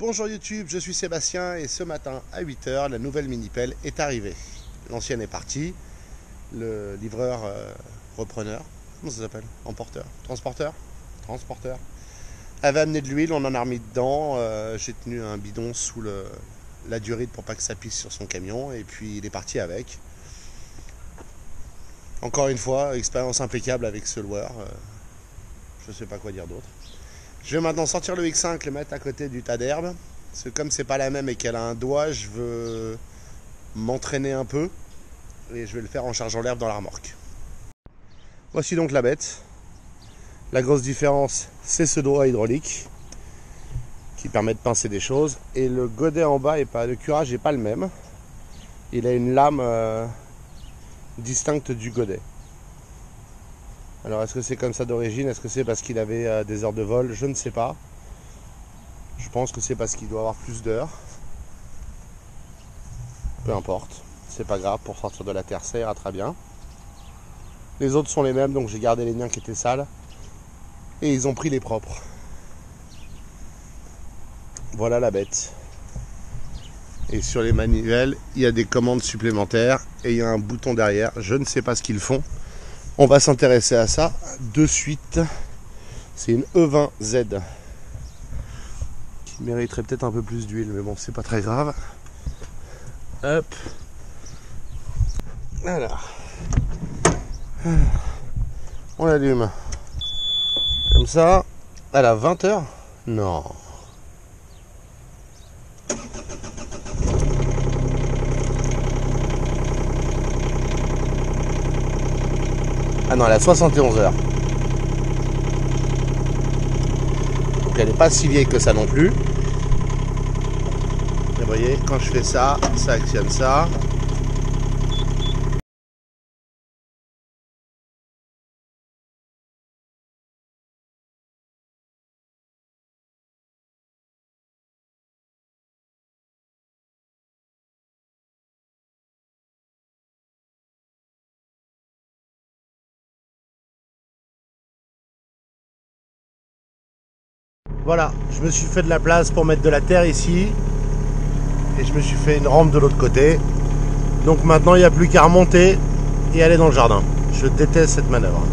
Bonjour YouTube, je suis Sébastien et ce matin à 8 h, la nouvelle mini-pelle est arrivée. L'ancienne est partie, le livreur repreneur, comment ça s'appelle? Emporteur, transporteur avait amené de l'huile, on en a remis dedans, j'ai tenu un bidon sous la durite pour pas que ça pisse sur son camion et puis il est parti avec. Encore une fois, expérience impeccable avec ce loueur, je sais pas quoi dire d'autre. Je vais maintenant sortir le X5, le mettre à côté du tas d'herbe. Parce que comme c'est pas la même et qu'elle a un doigt, je veux m'entraîner un peu. Et je vais le faire en chargeant l'herbe dans la remorque. Voici donc la bête. La grosse différence, c'est ce doigt hydraulique qui permet de pincer des choses. Et le godet en bas, le curage n'est pas le même. Il a une lame distincte du godet. Alors est-ce que c'est comme ça d'origine? Est-ce que c'est parce qu'il avait des heures de vol? Je ne sais pas. Je pense que c'est parce qu'il doit avoir plus d'heures. Peu importe, c'est pas grave, pour sortir de la terre ça ira très bien. Les autres sont les mêmes, donc j'ai gardé les miens qui étaient sales. Et ils ont pris les propres. Voilà la bête. Et sur les manivelles, il y a des commandes supplémentaires et il y a un bouton derrière. Je ne sais pas ce qu'ils font. On va s'intéresser à ça de suite. C'est une E20Z qui mériterait peut-être un peu plus d'huile, mais bon, c'est pas très grave. Hop. Voilà. On l'allume. Comme ça. Elle a 20 heures? Non. Ah non, elle a 71 heures. Donc elle n'est pas si vieille que ça non plus. Et vous voyez, quand je fais ça, ça actionne ça. Voilà, je me suis fait de la place pour mettre de la terre ici. Et je me suis fait une rampe de l'autre côté. Donc maintenant il n'y a plus qu'à remonter et aller dans le jardin. Je déteste cette manœuvre.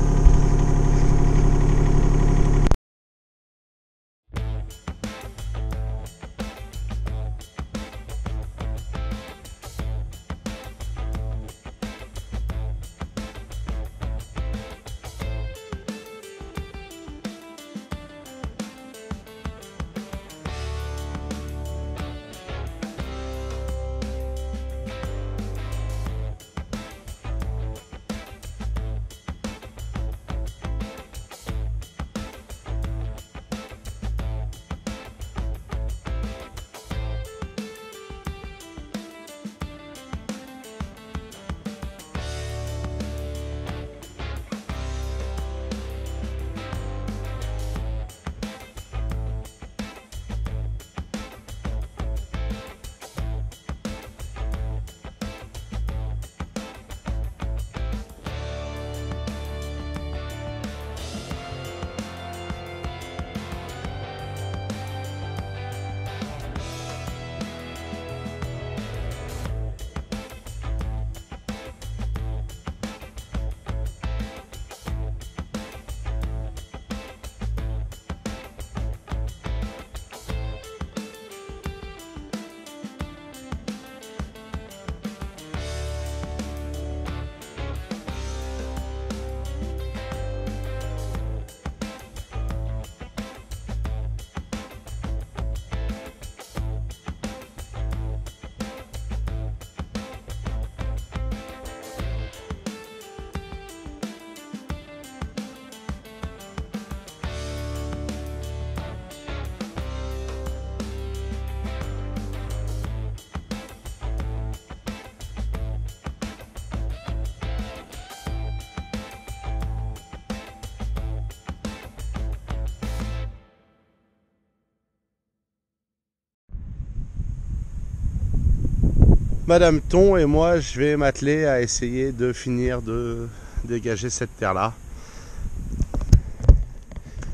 Madame Thon et moi, je vais m'atteler à essayer de finir de dégager cette terre-là.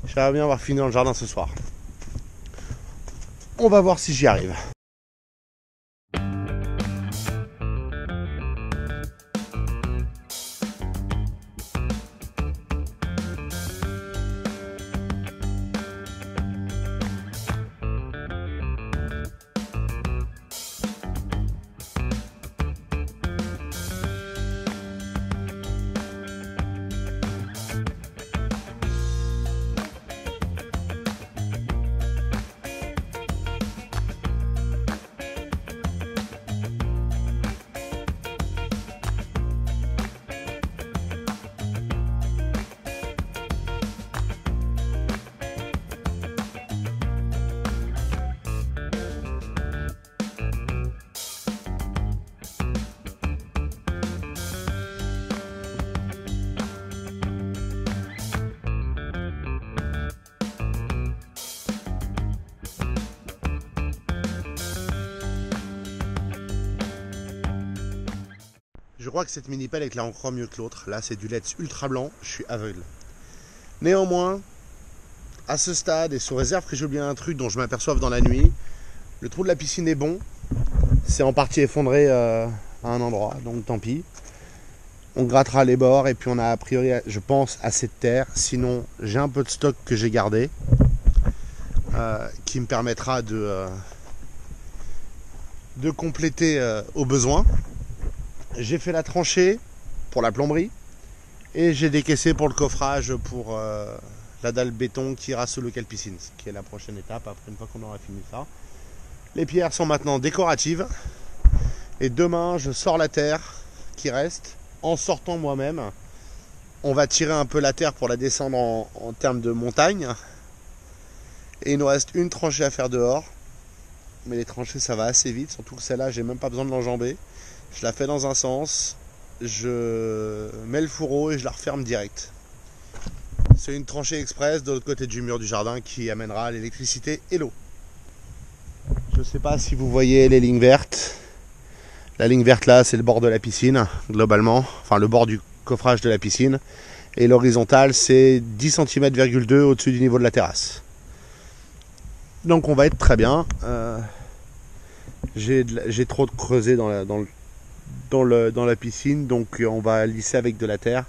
J'aimerais bien avoir fini dans le jardin ce soir. On va voir si j'y arrive. Je crois que cette mini-pelle éclaire encore mieux que l'autre. Là, c'est du LED ultra blanc, je suis aveugle. Néanmoins, à ce stade, et sous réserve que j'ai oublié un truc dont je m'aperçoive dans la nuit, le trou de la piscine est bon. C'est en partie effondré à un endroit, donc tant pis. On grattera les bords et puis on a a priori, je pense, assez de terre. Sinon, j'ai un peu de stock que j'ai gardé qui me permettra de compléter au besoin. J'ai fait la tranchée pour la plomberie et j'ai décaissé pour le coffrage pour la dalle béton qui ira sous le local piscine, ce qui est la prochaine étape après une fois qu'on aura fini ça. Les pierres sont maintenant décoratives et demain je sors la terre qui reste. En sortant moi-même, on va tirer un peu la terre pour la descendre en termes de montagne et il nous reste une tranchée à faire dehors, mais les tranchées ça va assez vite, surtout que celle-là j'ai même pas besoin de l'enjamber. Je la fais dans un sens, je mets le fourreau et je la referme direct. C'est une tranchée express de l'autre côté du mur du jardin qui amènera l'électricité et l'eau. Je ne sais pas si vous voyez les lignes vertes. La ligne verte là, c'est le bord de la piscine, globalement. Enfin, le bord du coffrage de la piscine. Et l'horizontale, c'est 10,2 cm au-dessus du niveau de la terrasse. Donc on va être très bien. J'ai trop creusé dans la piscine, donc on va lisser avec de la terre.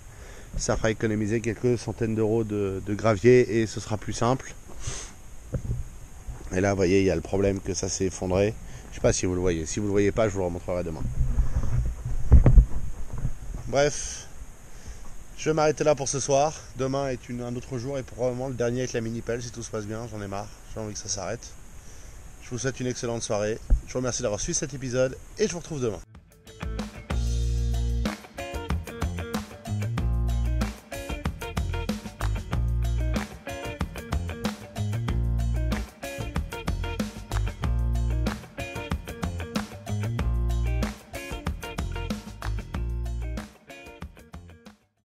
Ça fera économiser quelques centaines d'euros de gravier et ce sera plus simple. Et là, vous voyez, il y a le problème que ça s'est effondré. Je sais pas si vous le voyez. Si vous le voyez pas, je vous le remontrerai demain. Bref, je vais m'arrêter là pour ce soir. Demain est un autre jour et probablement le dernier avec la mini-pelle si tout se passe bien. J'en ai marre. J'ai envie que ça s'arrête. Je vous souhaite une excellente soirée. Je vous remercie d'avoir suivi cet épisode et je vous retrouve demain.